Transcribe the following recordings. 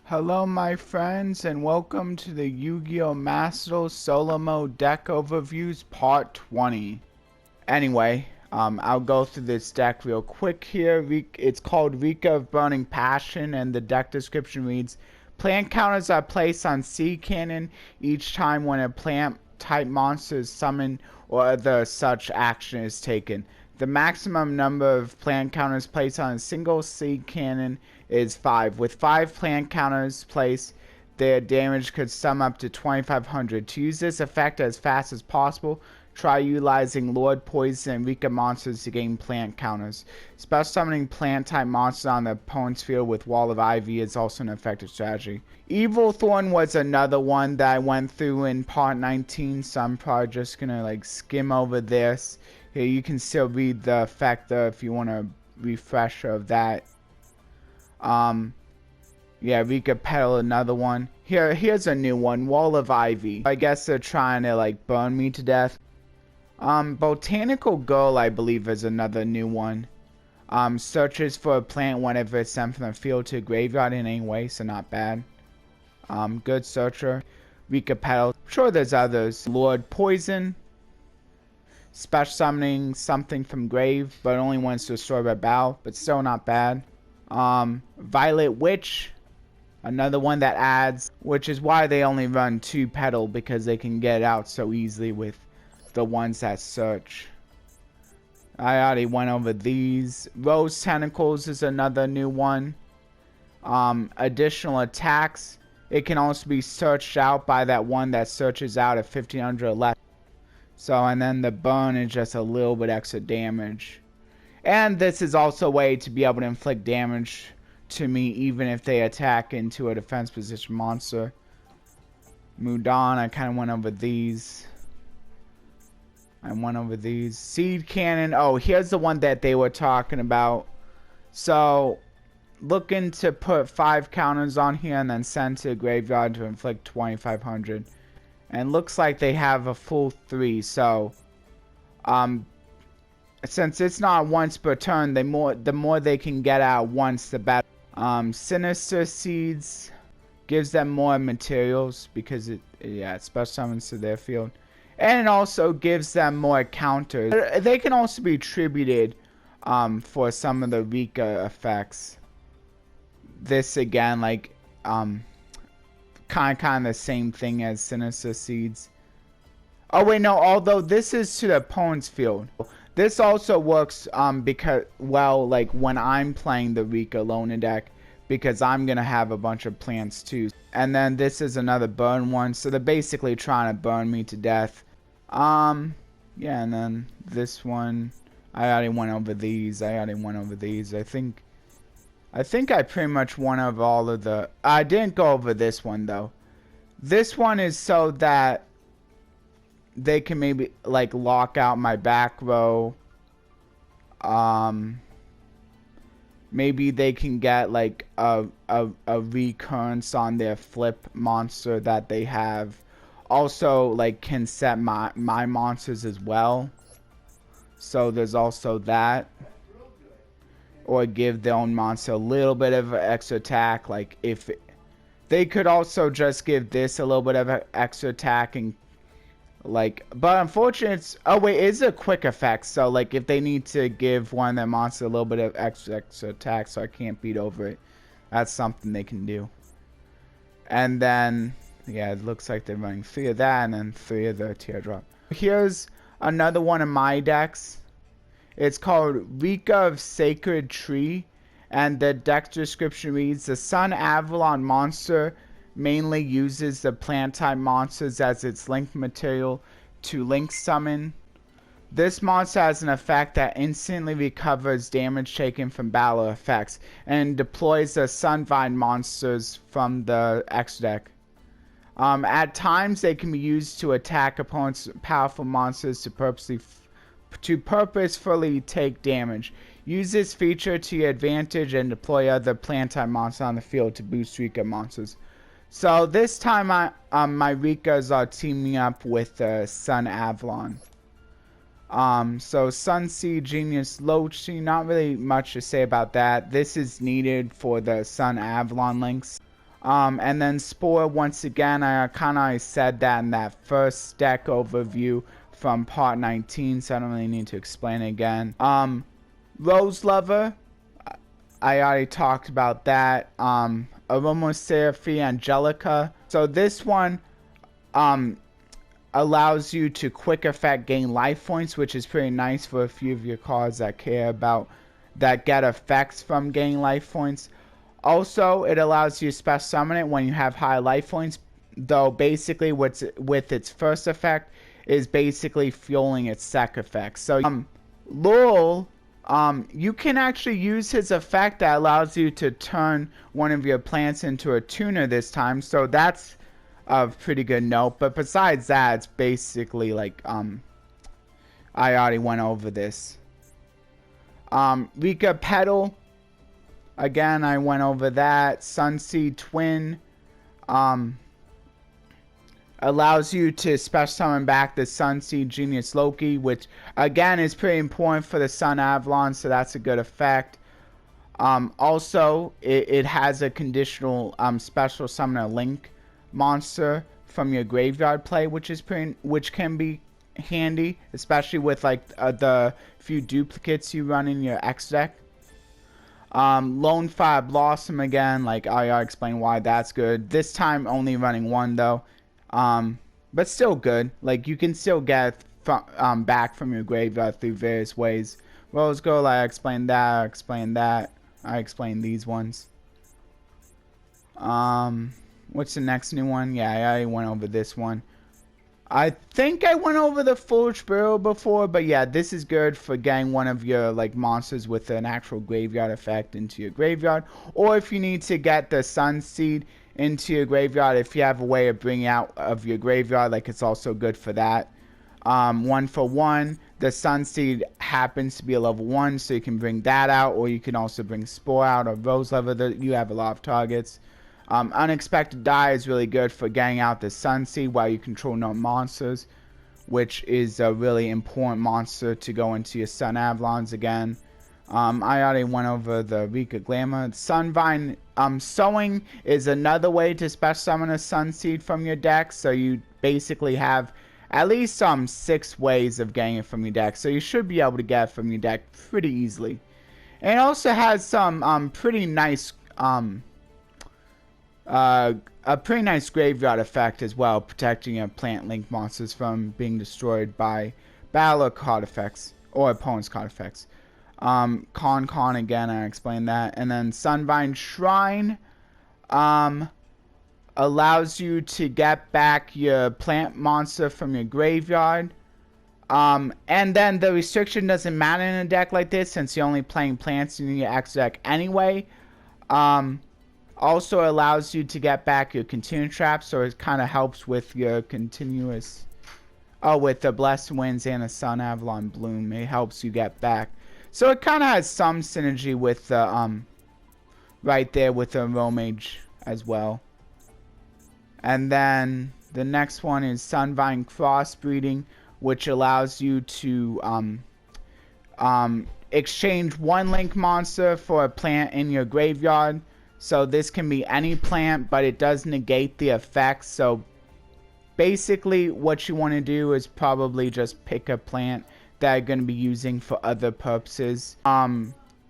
Hello my friends and welcome to the Yu-Gi-Oh! Master Solo Mode Deck Overviews Part 20. Anyway, I'll go through this deck real quick here. It's called Rikka of Burning Passion and the deck description reads, plant counters are placed on Sea Cannon each time when a plant type monster is summoned or other such action is taken. The maximum number of plant counters placed on a single Sea Cannon is 5. With 5 plant counters placed, their damage could sum up to 2,500. To use this effect as fast as possible, try utilizing Lord Poison and Rikka monsters to gain plant counters. Special summoning plant type monsters on the opponent's field with Wall of Ivy is also an effective strategy. Evil Thorn was another one that I went through in part 19, so I'm probably just gonna skim over this. Here you can still read the effect though if you want a refresher of that. Yeah, Rikka Petal, another one. Here's a new one, Wall of Ivy. I guess they're trying to burn me to death. Botanical Girl, I believe, is another new one. Searches for a plant whenever it's sent from the field to the graveyard in any way, so not bad. Good searcher. Rikka Petal. I'm sure there's others. Lord Poison. Special summoning something from grave, but only when it's destroyed by battle, but still not bad. Violet Witch. Another one that adds, which is why they only run 2 petal, because they can get out so easily with the ones that search. I already went over these. Rose Tentacles is another new one. Additional attacks. It can also be searched out by that one that searches out at 1500 or less. So, and then the burn is just a little bit extra damage. And this is also a way to be able to inflict damage to me even if they attack into a defense position monster. Mudan, I kind of went over these. Seed Cannon. Oh, here's the one that they were talking about. So, looking to put 5 counters on here and then send to the graveyard to inflict 2,500. And looks like they have a full 3. So, since it's not once per turn, the more they can get out once, the better. Sinister Seeds gives them more materials because it special summons to their field. And it also gives them more counters. They can also be tributed for some of the Rikka effects. This again, kind of the same thing as Sinister Seeds. Oh wait, no, although this is to the opponent's field. This also works because, well, when I'm playing the Rikka Loner deck, because I'm going to have a bunch of plants too. And then this is another burn one, so they're basically trying to burn me to death. Yeah, and then this one, I already went over these. I think I pretty much went over all of the... I didn't go over this one though. This one is so that they can maybe lock out my back row. Maybe they can get a recurrence on their flip monster that they have. Also can set my monsters as well. So there's also that. Or give their own monster a little bit of an extra attack. They could also just give this a little bit of an extra attack and but unfortunately it's, oh wait, it's a quick effect, so if they need to give one of their monsters a little bit of extra attack so I can't beat over it, that's something they can do. And then yeah, it looks like they're running 3 of that and then 3 of the Teardrop. Here's another one of my decks. It's called Rikka of Sacred Tree, and the deck description reads, the Sunavalon monster mainly uses the plant type monsters as its link material to link summon. This monster has an effect that instantly recovers damage taken from battle effects and deploys the Sunvine monsters from the X deck. At times they can be used to attack opponents' powerful monsters to purposefully take damage. Use this feature to your advantage and deploy other plant type monsters on the field to boost Rikka monsters. So this time my Rikkas are teaming up with Sunavalon. So Sunseed, Genius, Lochi, not really much to say about that. This is needed for the Sunavalon links. And then Spore, once again, I kind of said that in that first deck overview from part 19, so I don't really need to explain it again. Rose Lover, I already talked about that. Aromaseraphy Angelica. So this one allows you to quick effect gain life points, which is pretty nice for a few of your cards that care about, that get effects from gaining life points. Also, it allows you to special summon it when you have high life points, though basically what's with its first effect is basically fueling its sec effect. So Lowell, you can actually use his effect that allows you to turn one of your plants into a tuner this time, so that's a pretty good note. But besides that, it's basically like I already went over this. Rikka Petal, again, I went over that. Sunseed Twin allows you to special summon back the Sunseed Genius Loki, which again is pretty important for the Sunavalon, so that's a good effect. Also, it has a conditional special summon a Link monster from your graveyard play, which can be handy, especially with like the few duplicates you run in your X deck. Lone Fire Blossom, again, like I explained why that's good. This time only running one though, but still good. Like you can still get back from your graveyard through various ways. Rose Gold, I explained that. I explained these ones. What's the next new one? Yeah, I already went over this one. I think I went over the Foolish Barrel before, but yeah, this is good for getting one of your like monsters with an actual graveyard effect into your graveyard, or if you need to get the Sunseed into your graveyard, if you have a way of bringing out of your graveyard, like it's also good for that. 1 for 1, the Sunseed happens to be a level 1, so you can bring that out, or you can also bring Spore out or Rose Lover. You have a lot of targets. Unexpected Die is really good for getting out the Sunseed while you control no monsters, which is a really important monster to go into your Sunavalons again. I already went over the Rikka Glamour. Sunvine Sowing is another way to special summon a Sunseed from your deck, so you basically have at least 6 ways of getting it from your deck, so you should be able to get it from your deck pretty easily. And it also has some pretty nice a pretty nice graveyard effect as well, protecting your plant link monsters from being destroyed by battle card effects or opponent's card effects. Con again, I explained that. And then Sunvine Shrine allows you to get back your plant monster from your graveyard. And then the restriction doesn't matter in a deck like this, since you're only playing plants in your X deck anyway. Also allows you to get back your continuous traps, so it kind of helps with your continuous. Oh, with the Blessed Winds and the Sunavalon Bloom, it helps you get back. So it kind of has some synergy with the right there with the Aromage as well. And then the next one is Sunvine Crossbreeding, which allows you to exchange one link monster for a plant in your graveyard. So this can be any plant, but it does negate the effects. So basically what you want to do is probably just pick a plant that you're going to be using for other purposes.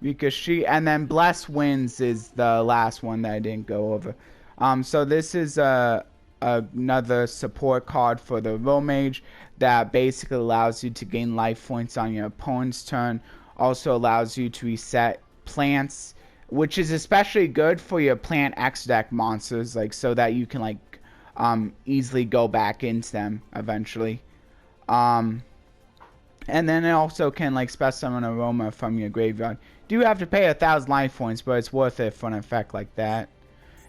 Ricochet, and then Blessed Winds is the last one that I didn't go over. So this is another support card for the Aromage that basically allows you to gain life points on your opponent's turn. Also allows you to reset plants, which is especially good for your plant X deck monsters, like so that you can like easily go back into them eventually. And then it also can like special summon Aroma from your graveyard. You do have to pay 1,000 life points, but it's worth it for an effect like that.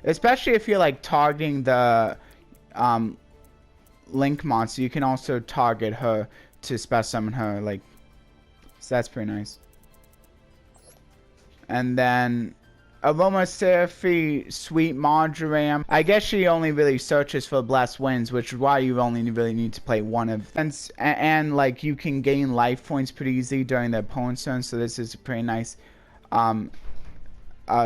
Especially if you're like targeting the Link monster, you can also target her to special summon her, like, so that's pretty nice. And then Aromaseraphy Sweet Marjoram. I guess she only really searches for Blessed Winds, which is why you only really need to play one of them. And like you can gain life points pretty easily during the opponent's turn, so this is a pretty nice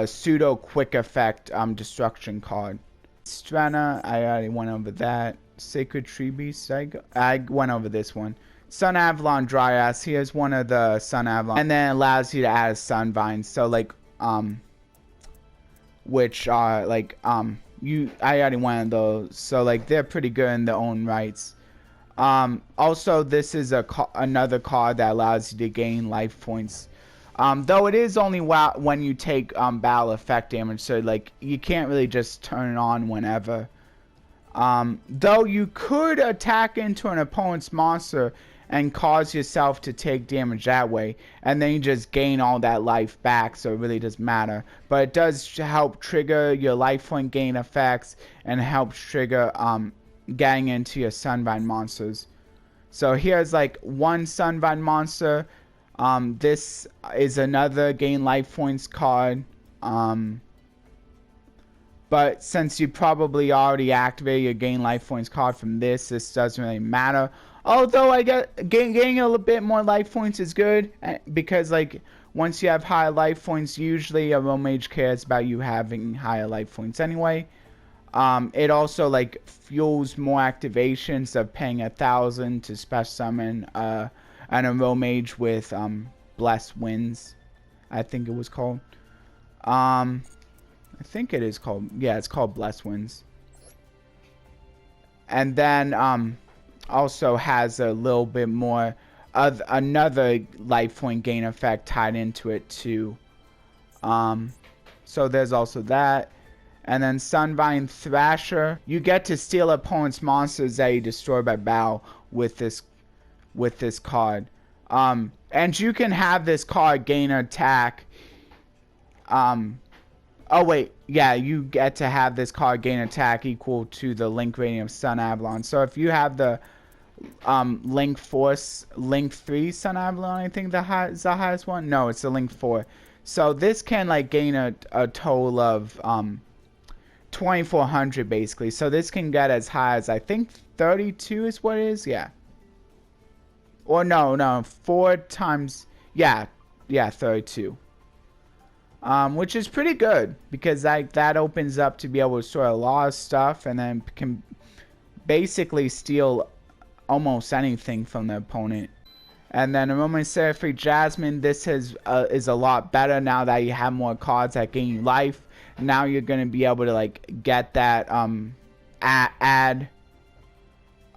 pseudo quick effect destruction card. Strana, I already went over that. Sacred Tree Beast, I went over this one. Sunavalon Dryas, here's one of the Sunavalon. And then it allows you to add a Sunvine. So like, which are like, I already went on those. So like, they're pretty good in their own rights. Also, this is another card that allows you to gain life points. Though it is only when you take battle effect damage, so like you can't really just turn it on whenever. Though you could attack into an opponent's monster and cause yourself to take damage that way, and then you just gain all that life back, so it really doesn't matter. But it does help trigger your life point gain effects and helps trigger getting into your Sunvine monsters. So here's like one Sunvine monster. This is another gain life points card. But since you probably already activated your gain life points card from this doesn't really matter. Although I get gaining a little bit more life points is good, because like once you have higher life points, usually a Aromage cares about you having higher life points anyway. It also like fuels more activations of paying 1,000 to special summon an Aromage with Blessed Winds, I think it was called. I think it is called, yeah, it's called Blessed Winds. And then also has a little bit more of another life point gain effect tied into it too. So there's also that. And then Sunvine Thrasher, you get to steal opponent's monsters that you destroy by battle with this card. And you can have this card gain attack. Oh wait, yeah, you get to have this card gain attack equal to the link rating of Sunavalon. So if you have the link 3 Sunavalon, I think is the highest one. No, it's the link 4. So this can like gain a total of 2,400 basically. So this can get as high as I think 32 is what it is. Yeah. Or no, 4 times. Yeah, 32. Which is pretty good because that opens up to be able to store a lot of stuff and then can basically steal almost anything from the opponent. And then Aromage Seraphic Jasmine, this is a lot better now that you have more cards that gain you life. Now you're gonna be able to like get that add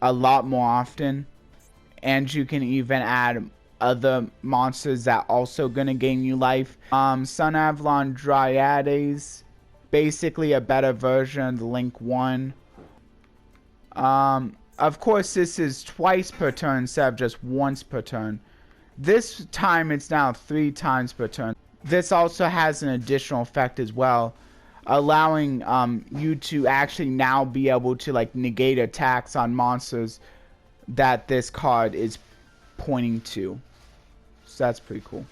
a lot more often, and you can even add other monsters that also gonna gain you life. Sunavalon Dryades, basically a better version of the Link 1. Of course, this is twice per turn instead of just once per turn. This time it's now 3 times per turn. This also has an additional effect as well, allowing you to actually now be able to like negate attacks on monsters that this card is pointing to. So that's pretty cool.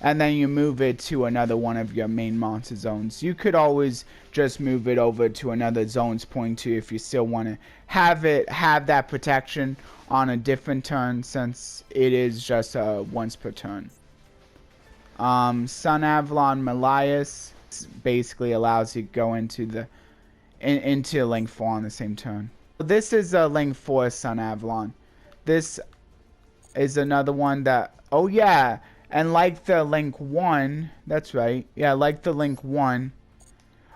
And then you move it to another one of your main monster zones. You could always just move it over to another zone's point to if you still want to have that protection on a different turn, since it is just once per turn. Sunavalon Melias basically allows you to go into into Link 4 on the same turn. This is a Link 4 Sunavalon. This is another one that, oh yeah, and like the Link 1, that's right, yeah, like the Link 1.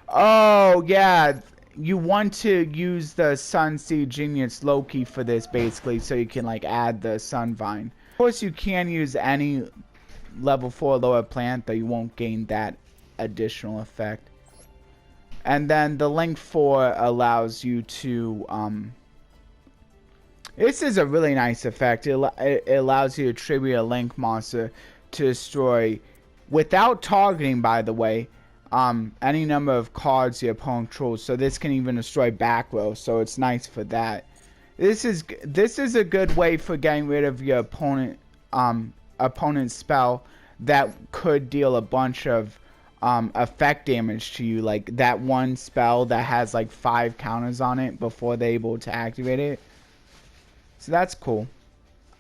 Oh yeah, you want to use the Sunseed Genius Loki for this basically, so you can like add the Sunvine. Of course you can use any level 4 lower plant, though you won't gain that additional effect. And then the Link 4 allows you to this is a really nice effect. It allows you to tribute a Link monster to destroy, without targeting by the way, any number of cards your opponent controls. So this can even destroy back row, so it's nice for that. This is a good way for getting rid of your opponent's spell that could deal a bunch of effect damage to you, like that one spell that has like 5 counters on it before they're able to activate it. So that's cool.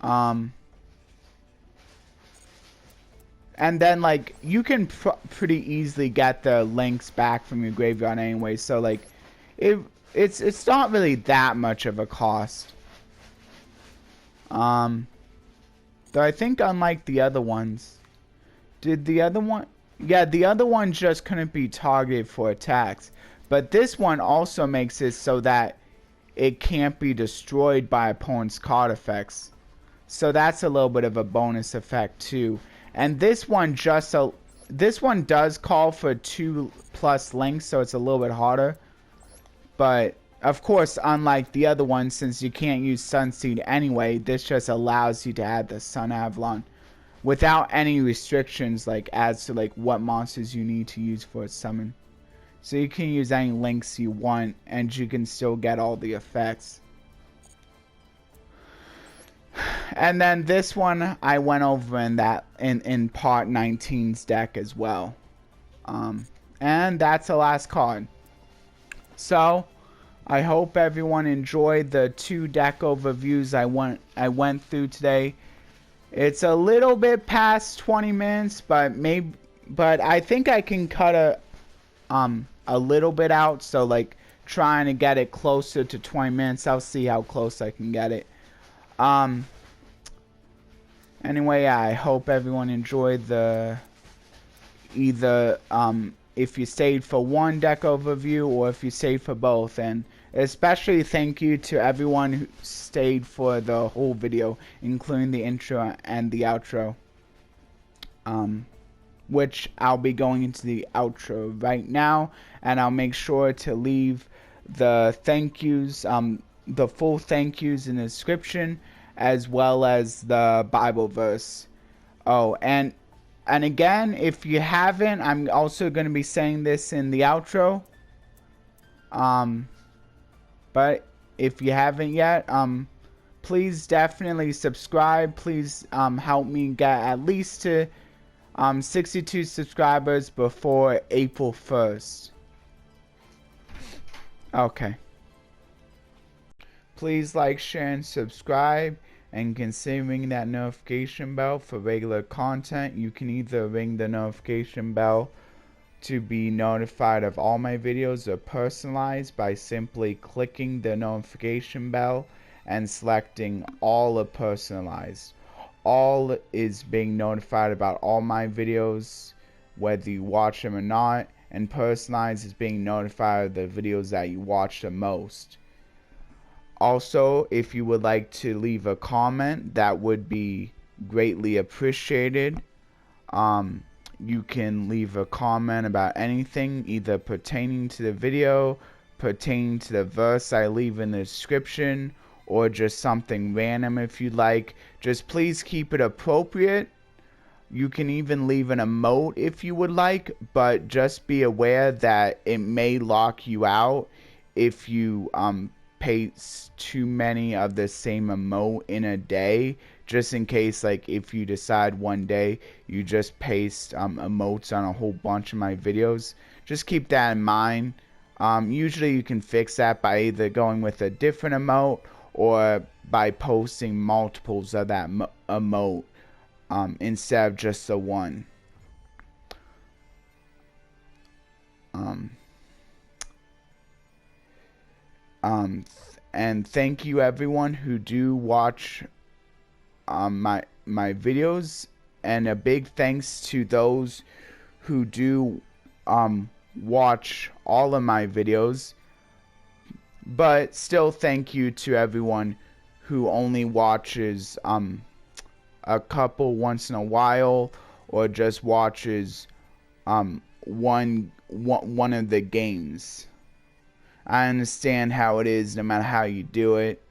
And then like you can pretty easily get the links back from your graveyard anyway, so like it's not really that much of a cost. Though I think unlike the other ones, did the other one? Yeah, the other one just couldn't be targeted for attacks. But this one also makes it so that it can't be destroyed by opponent's card effects. So that's a little bit of a bonus effect too. And this one this one does call for 2+ links, so it's a little bit harder. But of course, unlike the other one, since you can't use Sunseed anyway, this just allows you to add the Sunavalon without any restrictions, like as to like what monsters you need to use for a summon. So you can use any links you want, and you can still get all the effects. And then this one I went over in part 19's deck as well. And that's the last card. So I hope everyone enjoyed the 2 deck overviews I went through today. It's a little bit past 20 minutes, but I think I can cut a little bit out, so like trying to get it closer to 20 minutes. I'll see how close I can get it. Anyway, I hope everyone enjoyed the either if you stayed for one deck overview or if you stayed for both, and especially thank you to everyone who stayed for the whole video, including the intro and the outro, which I'll be going into the outro right now, and I'll make sure to leave the thank yous, the full thank yous in the description, as well as the Bible verse. Oh, and again, if you haven't, I'm also going to be saying this in the outro. But if you haven't yet, please definitely subscribe. Please help me get at least to 62 subscribers before April 1st. Okay. Please like, share, and subscribe, and consider ringing that notification bell for regular content. You can either ring the notification bell to be notified of all my videos, or personalized by simply clicking the notification bell and selecting all or personalized. All is being notified about all my videos, whether you watch them or not, and personalized is being notified of the videos that you watch the most. Also, if you would like to leave a comment, that would be greatly appreciated. You can leave a comment about anything, either pertaining to the video, pertaining to the verse I leave in the description, or just something random if you'd like. Just please keep it appropriate. You can even leave an emote if you would like, but just be aware that it may lock you out if you paste too many of the same emote in a day, just in case, like, if you decide one day you just paste emotes on a whole bunch of my videos. Just keep that in mind. Usually you can fix that by either going with a different emote or by posting multiples of that emote instead of just the one. And thank you everyone who do watch my videos, and a big thanks to those who do watch all of my videos, but still thank you to everyone who only watches a couple once in a while, or just watches one of the games. I understand how it is, no matter how you do it.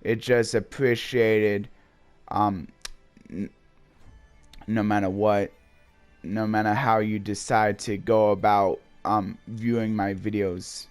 It's just appreciated, no matter what, no matter how you decide to go about viewing my videos.